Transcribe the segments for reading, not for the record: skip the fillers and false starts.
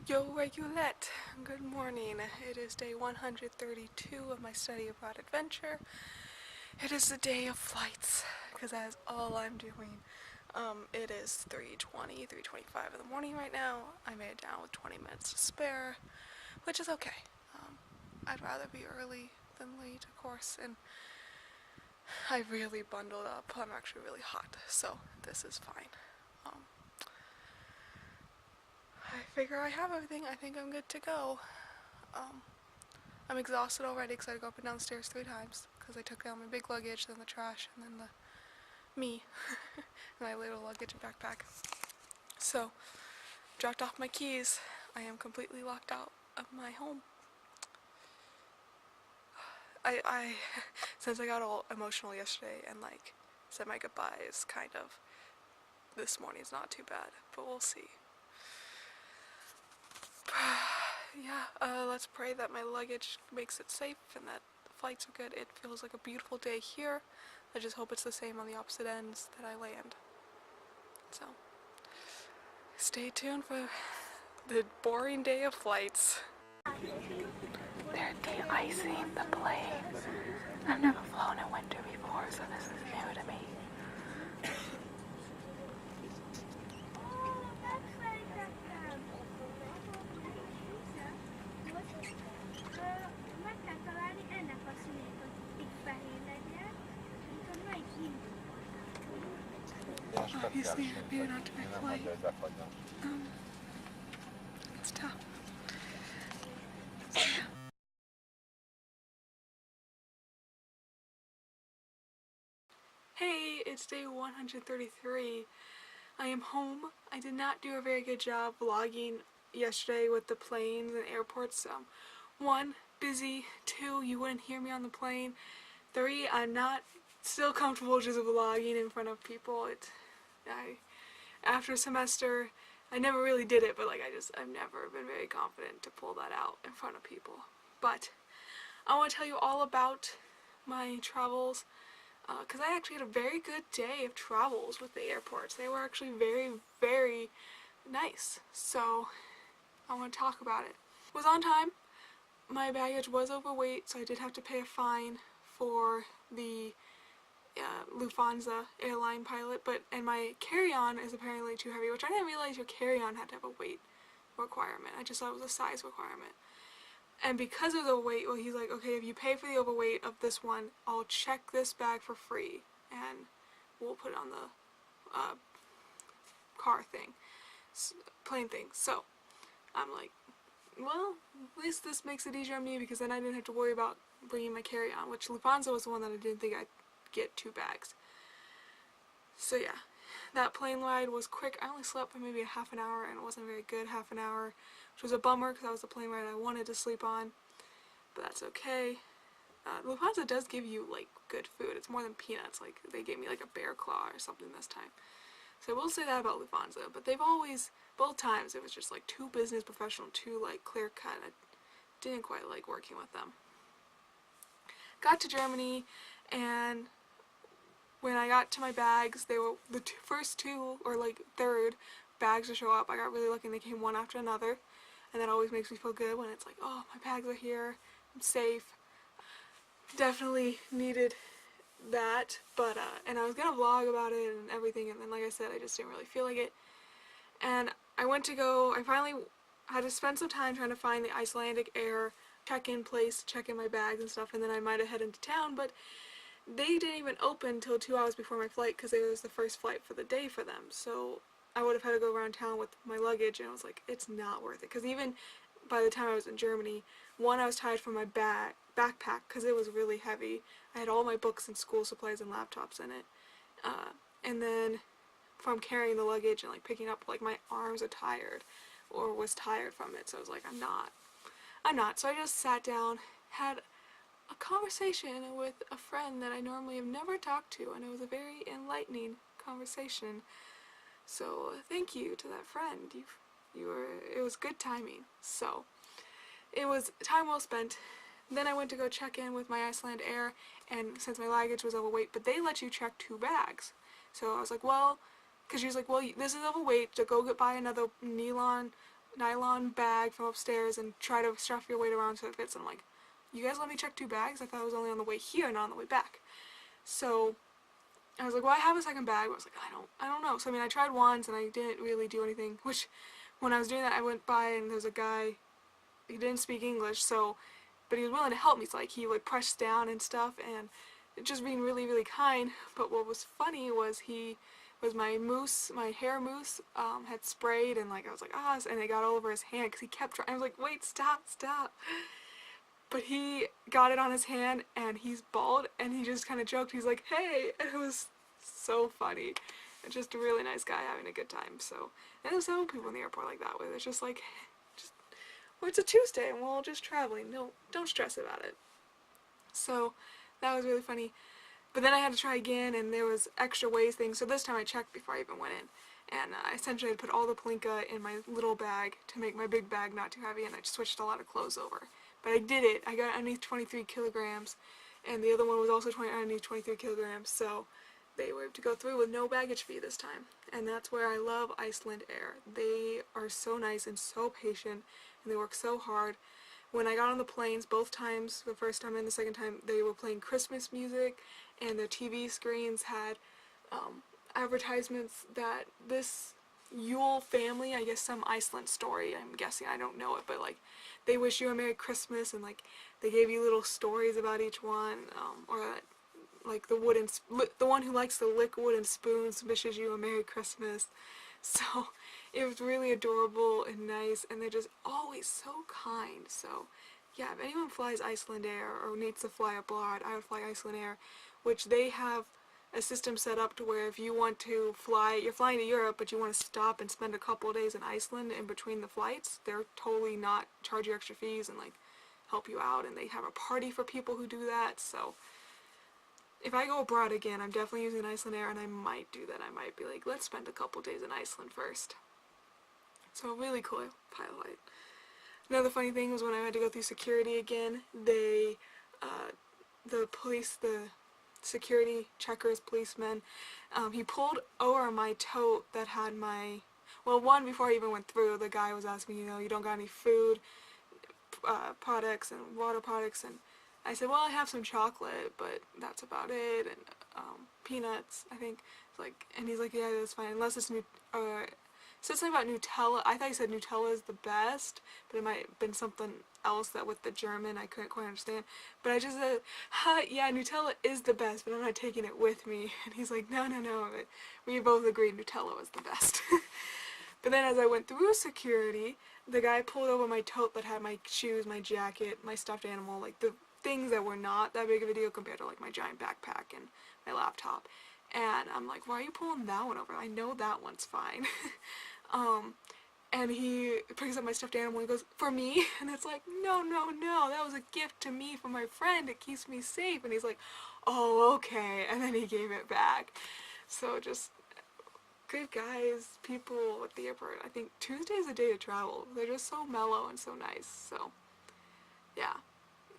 Yo, Regulette! Good morning. It is day 132 of my study abroad adventure. It is the day of flights, because that is all I'm doing. It is 3:20, 3:25 in the morning right now. I made it down with 20 minutes to spare, which is okay. I'd rather be early than late, of course, and I really bundled up. I'm actually really hot, so this is fine. I figure I have everything. I think I'm good to go. I'm exhausted already because I had to go up and down the stairs 3 times because I took down my big luggage, then the trash, and then me, and my little luggage and backpack. So, dropped off my keys. I am completely locked out of my home. I since I got all emotional yesterday and said my goodbyes, kind of, this morning's not too bad, but we'll see. Yeah, let's pray that my luggage makes it safe and that the flights are good. It feels like a beautiful day here. I just hope it's the same on the opposite ends that I land. So, stay tuned for the boring day of flights. They're de-icing the plane. I've never flown in winter before, so this is new to me. Obviously, maybe not to my flight. It's tough. So, yeah. Hey, it's day 133. I am home. I did not do a very good job vlogging yesterday with the planes and airports. 1, busy. 2, you wouldn't hear me on the plane. 3, I'm not still comfortable just vlogging in front of people. After a semester, I never really did it, but I've never been very confident to pull that out in front of people. But I want to tell you all about my travels, because I actually had a very good day of travels with the airports. They were actually very, very nice. So I want to talk about it. It was on time. My baggage was overweight, so I did have to pay a fine for the Lufthansa airline pilot, and my carry-on is apparently too heavy, which I didn't realize your carry-on had to have a weight requirement. I just thought it was a size requirement. And because of the weight, well, he's like, okay, if you pay for the overweight of this one, I'll check this bag for free, and we'll put it on the car thing, plane thing. So I'm like, well, at least this makes it easier on me, because then I didn't have to worry about bringing my carry-on, which Lufthansa was the one that I didn't think I'd get 2 bags. So yeah, that plane ride was quick. I only slept for maybe a half an hour, and it wasn't very good half an hour, which was a bummer because that was the plane ride I wanted to sleep on, but that's okay. Lufthansa does give you good food. It's more than peanuts. They gave me a bear claw or something this time. So I will say that about Lufthansa, but they've always, both times, it was just too business professional, too clear cut. I didn't quite like working with them. Got to Germany, and when I got to my bags, they were the first 2 or third bags to show up. I got really lucky and they came one after another, and that always makes me feel good when it's oh, my bags are here, I'm safe. Definitely needed that, but and I was gonna vlog about it and everything, and then like I said, I just didn't really feel like it. And I finally had to spend some time trying to find the Icelandic Air check-in place to check in my bags and stuff, and then I might have headed into town, but they didn't even open until 2 hours before my flight because it was the first flight for the day for them. So I would have had to go around town with my luggage, and I was like, it's not worth it. Because even by the time I was in Germany, 1, I was tired from my backpack because it was really heavy. I had all my books and school supplies and laptops in it. And then from carrying the luggage and picking up, my arms are tired, or was tired from it. So I was like, I'm not. So I just sat down, had a conversation with a friend that I normally have never talked to, and it was a very enlightening conversation. So thank you to that friend. It was good timing. So it was time well spent. Then I went to go check in with my Iceland Air, and since my luggage was overweight, but they let you check 2 bags. So I was like, well, because she was like, well, this is overweight, so go buy another nylon nylon bag from upstairs and try to stuff your weight around so it fits. And I'm like, you guys let me check 2 bags? I thought it was only on the way here, not on the way back. So I was like, well, I have a second bag. I was like, I don't know. So I mean, I tried once and I didn't really do anything, which when I was doing that, I went by and there was a guy, he didn't speak English, so, but he was willing to help me. So like, he would press down and stuff and just being really, really kind. But what was funny was my mousse, my hair mousse, had sprayed, and like I was like, and it got all over his hand because he kept trying. I was like, wait, stop. But he got it on his hand, and he's bald, and he just kind of joked. He's like, hey, and it was so funny. And just a really nice guy having a good time. So, and there's some people in the airport like that, where it's just like, well, it's a Tuesday, and we're all just traveling. No, don't stress about it. So, that was really funny. But then I had to try again, and there was extra ways things. So this time I checked before I even went in. And I essentially had put all the palinka in my little bag to make my big bag not too heavy, and I just switched a lot of clothes over. But I did it. I got underneath 23 kilograms, and the other one was also underneath 23 kilograms, so they were able to go through with no baggage fee this time. And that's where I love Iceland Air. They are so nice and so patient, and they work so hard. When I got on the planes, both times, the first time and the second time, they were playing Christmas music, and their TV screens had advertisements that this Yule family, I guess some Iceland story, I'm guessing, I don't know it, but like, they wish you a Merry Christmas, and like, they gave you little stories about each one, or like the one who likes to lick wooden spoons wishes you a Merry Christmas. So it was really adorable and nice, and they're just always so kind. So yeah, if anyone flies Iceland Air or needs to fly abroad, I would fly Iceland Air, which they have a system set up to where if you want to fly, you're flying to Europe, but you want to stop and spend a couple of days in Iceland in between the flights, they're totally not charge you extra fees and like help you out, and they have a party for people who do that. So if I go abroad again, I'm definitely using Iceland Air, and I might do that. I might be like, let's spend a couple days in Iceland first. So really cool pilot. Another funny thing was when I had to go through security again, the security checkers, policemen, he pulled over my tote that had my, well, one, before I even went through, the guy was asking me, you don't got any food products and water products, and I said, well, I have some chocolate, but that's about it, and peanuts, I think. Like, and he's like, yeah, that's fine, unless it's said something about Nutella. I thought he said Nutella is the best, but it might have been something else that with the German I couldn't quite understand. But I just said, yeah, Nutella is the best, but I'm not taking it with me. And he's like, no. But we both agreed Nutella was the best. But then as I went through security, the guy pulled over my tote that had my shoes, my jacket, my stuffed animal, like the things that were not that big of a deal compared to like my giant backpack and my laptop. And I'm like, why are you pulling that one over? I know that one's fine. And he picks up my stuffed animal and he goes, for me? And it's like, no, that was a gift to me from my friend. It keeps me safe. And he's like, oh, okay. And then he gave it back. So just good guys, people at the airport. I think Tuesday's a day to travel. They're just so mellow and so nice. So, yeah.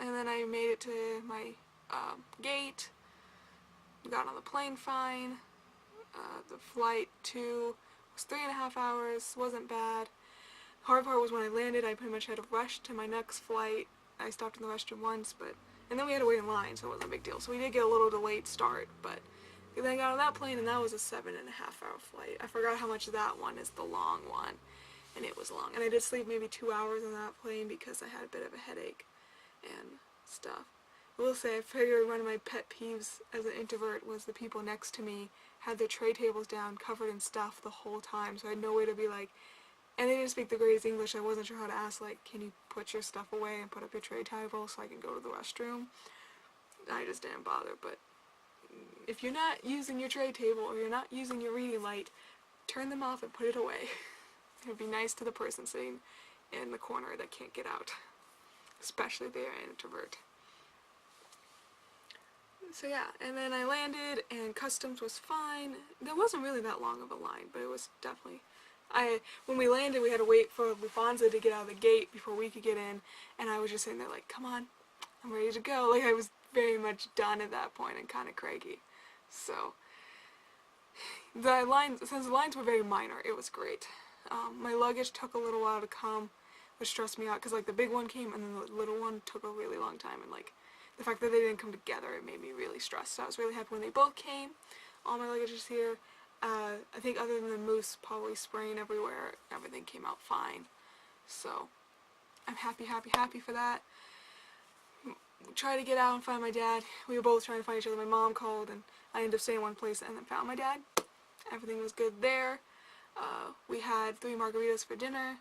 And then I made it to my gate. Got on the plane fine. The flight was 3.5 hours, wasn't bad. Hard part was when I landed, I pretty much had to rush to my next flight. I stopped in the restroom once, and then we had to wait in line, so it wasn't a big deal. So we did get a little delayed start, but then I got on that plane, and that was a 7.5 hour flight. I forgot how much that one is the long one, and it was long. And I did sleep maybe 2 hours on that plane because I had a bit of a headache and stuff. I will say, I figured one of my pet peeves as an introvert was the people next to me had their tray tables down, covered in stuff the whole time, so I had no way to be like, and they didn't speak the greatest English, I wasn't sure how to ask, like, can you put your stuff away and put up your tray table so I can go to the restroom? I just didn't bother, but if you're not using your tray table or you're not using your reading light, turn them off and put it away. It would be nice to the person sitting in the corner that can't get out, especially if they're an introvert. So yeah, and then I landed, and customs was fine. There wasn't really that long of a line, but it was definitely... when we landed, we had to wait for Lufthansa to get out of the gate before we could get in, and I was just sitting there like, come on, I'm ready to go. Like, I was very much done at that point and kind of craggy. So, since the lines were very minor, it was great. My luggage took a little while to come, which stressed me out because like the big one came and then the little one took a really long time, and like the fact that they didn't come together, it made me really stressed. So I was really happy when they both came. All my luggage is here. I think other than the moose probably spraying everywhere, everything came out fine. So I'm happy for that. Try to get out and find my dad. We were both trying to find each other. My mom called and I ended up staying in one place and then found my dad. Everything was good there. We had 3 margaritas for dinner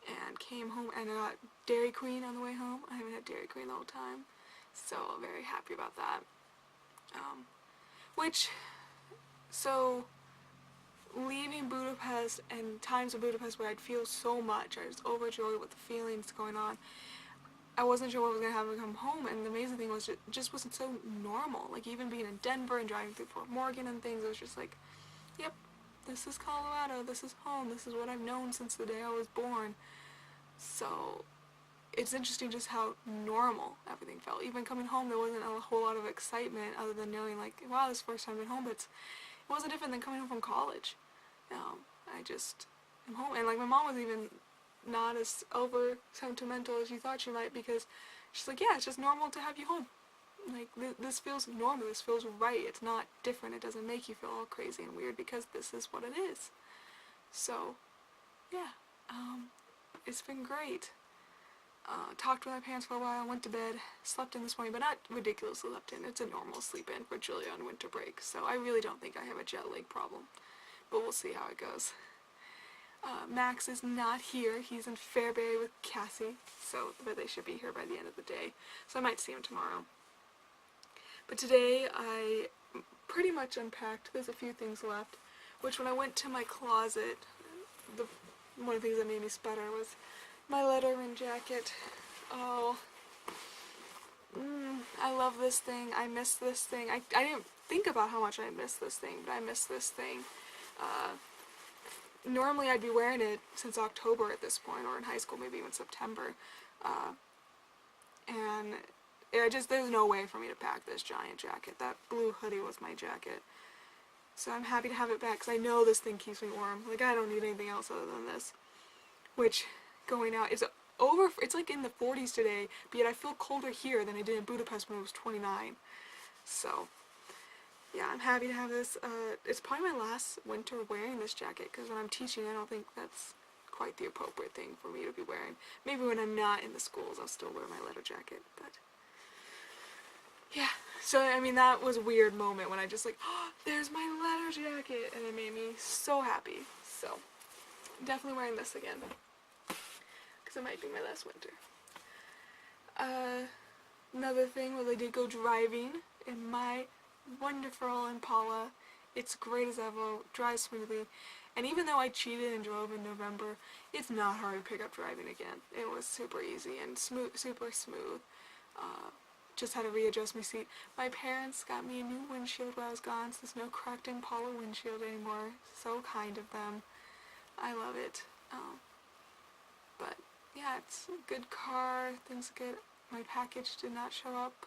and came home, and I got Dairy Queen on the way home. I haven't had Dairy Queen the whole time, so I'm very happy about that. So leaving Budapest and times in Budapest where I'd feel so much, I was overjoyed with the feelings going on. I wasn't sure what was going to happen when I come home, and the amazing thing was it just wasn't so normal. Like even being in Denver and driving through Fort Morgan and things, it was just like, yep, this is Colorado, this is home, this is what I've known since the day I was born. So it's interesting just how normal everything felt. Even coming home, there wasn't a whole lot of excitement other than knowing like, wow, this is the first time I've been home, but it wasn't different than coming home from college. I just am home, and like my mom was even not as over sentimental as you thought she might, because she's like, yeah, it's just normal to have you home. Like, this feels normal, this feels right, it's not different, it doesn't make you feel all crazy and weird because this is what it is. So, yeah, it's been great. Talked with my parents for a while, went to bed, slept in this morning, but not ridiculously slept in. It's a normal sleep in for Julia on winter break, so I really don't think I have a jet lag problem, but we'll see how it goes. Max is not here. He's in Fairbury with Cassie, but they should be here by the end of the day, so I might see him tomorrow. But today I pretty much unpacked. There's a few things left, which when I went to my closet, one of the things that made me sputter was my Letterman jacket. Oh, I love this thing. I miss this thing. I didn't think about how much I miss this thing, but I miss this thing. Normally I'd be wearing it since October at this point, or in high school, maybe even September. And there's no way for me to pack this giant jacket. That blue hoodie was my jacket. So I'm happy to have it back, because I know this thing keeps me warm. Like, I don't need anything else other than this. Which, going out, it's like in the 40s today, but yet I feel colder here than I did in Budapest when it was 29. So, yeah, I'm happy to have this. It's probably my last winter wearing this jacket, because when I'm teaching, I don't think that's quite the appropriate thing for me to be wearing. Maybe when I'm not in the schools, I'll still wear my letter jacket, but yeah. So, I mean, that was a weird moment when I just like, oh, there's my letter jacket, and it made me so happy. So, I'm definitely wearing this again, because it might be my last winter. Another thing was I did go driving in my wonderful Impala. It's great as ever, drives smoothly, and even though I cheated and drove in November, it's not hard to pick up driving again. It was super easy and super smooth. Just had to readjust my seat. My parents got me a new windshield while I was gone, so there's no cracked Impala windshield anymore. So kind of them. I love it. But yeah, it's a good car, things are good. My package did not show up.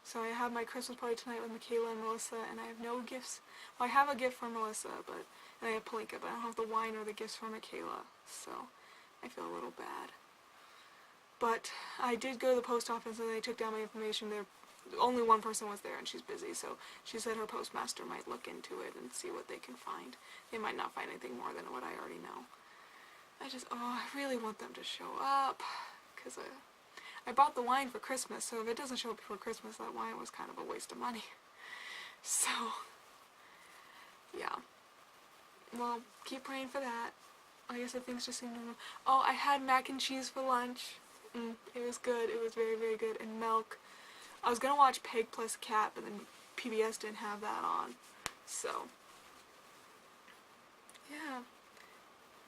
So I have my Christmas party tonight with Michaela and Melissa, and I have no gifts. Well, I have a gift for Melissa, and I have Palinka, but I don't have the wine or the gifts for Michaela, so I feel a little bad. But I did go to the post office, and they took down my information. Only one person was there, and she's busy, so she said her postmaster might look into it and see what they can find. They might not find anything more than what I already know. I really want them to show up, because I bought the wine for Christmas, so if it doesn't show up before Christmas, that wine was kind of a waste of money. So, yeah. Well, keep praying for that. I guess things just seem to move. Oh, I had mac and cheese for lunch. It was good. It was very, very good. And milk. I was gonna watch Pig plus Cat, but then PBS didn't have that on. So, yeah.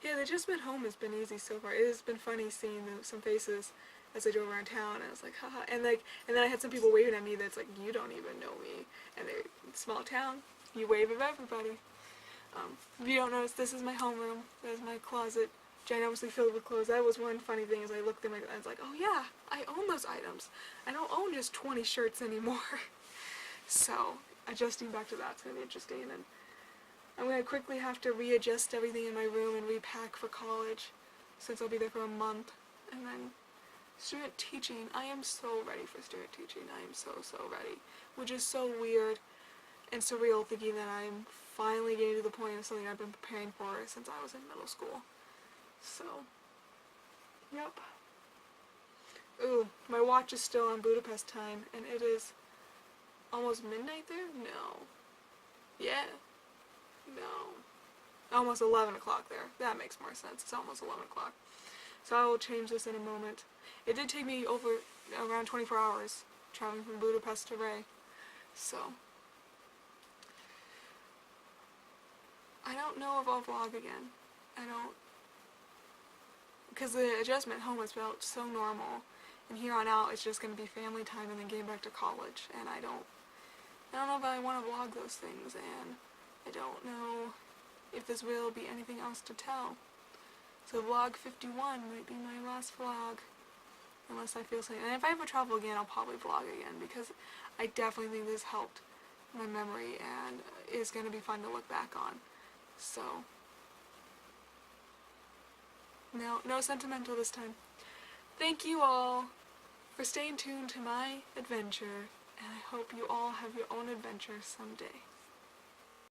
Yeah, the Adjustment Home has been easy so far. It has been funny seeing some faces as I drove around town, and I was like, haha. And then I had some people waving at me that's like, you don't even know me. And they're small town. You wave at everybody. If you don't notice, this is my homeroom. There's my closet, ginormously filled with clothes. That was one funny thing as I looked at my, I was like, oh yeah, I own those items. I don't own just 20 shirts anymore. So, adjusting back to that's going to be interesting. And I'm going to quickly have to readjust everything in my room and repack for college, since I'll be there for a month. And then student teaching. I am so ready for student teaching. I am so ready. Which is so weird and surreal, thinking that I'm finally getting to the point of something I've been preparing for since I was in middle school. So, yep. Ooh, my watch is still on Budapest time, and it is almost midnight there? No. Yeah. No. Almost 11 o'clock there. That makes more sense. It's almost 11 o'clock. So I will change this in a moment. It did take me around 24 hours traveling from Budapest to Ray. So, I don't know if I'll vlog again. I don't, because the adjustment home has felt so normal, and here on out it's just going to be family time and then getting back to college, and I don't know if I want to vlog those things, and I don't know if this will be anything else to tell. So vlog 51 might be my last vlog, unless I feel something. And if I ever travel again, I'll probably vlog again, because I definitely think this helped my memory and is going to be fun to look back on. So, no sentimental this time. Thank you all for staying tuned to my adventure, and I hope you all have your own adventure someday.